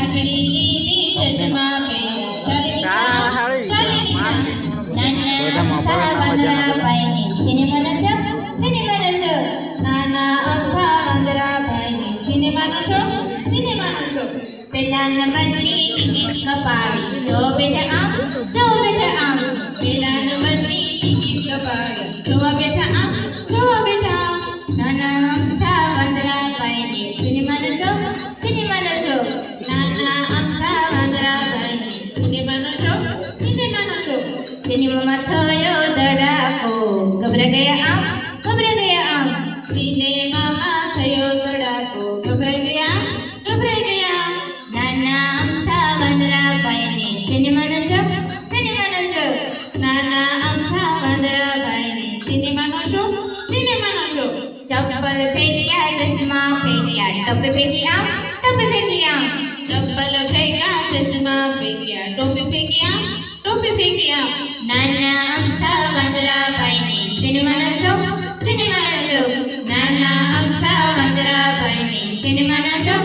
પાઘડી ચશ્મા પેલા નંબરની ટિકિટ કપાવી જો બેટા આમ જો બેટા આમ પેલા નંબરની ટિકિટ કપાવી જો બેટા આમ જો બેટા આમ નાના અમથા વાંદરા પાઈને સિનેમાનો શો નાના અમથા વાંદરા પાઈને સિનેમાનો શો સિનેમામાં થયો ધડાકો ગભરાઈ ગયા આમ સિનેમામાં થયો ધડાકો ગભરાઈ ગયા નાના અમથા વાંદરા પાઈને સિનેમાનો શો નાના અમથા વાંદરા પાઈને સિનેમાનો શો ચપ્પલ ફેંક્યા ચશ્મા ફેંક્યા ટોપી ફેંકી આમ ચપ્પલ ફેંક્યા ચશ્મા ફેંક્યા ટોપી ફેંકી આમ નાના અમથા વાંદરા પાઈને સિનેમાનો શો નાના અમથા વાંદરા પાઈને સિનેમાનો શો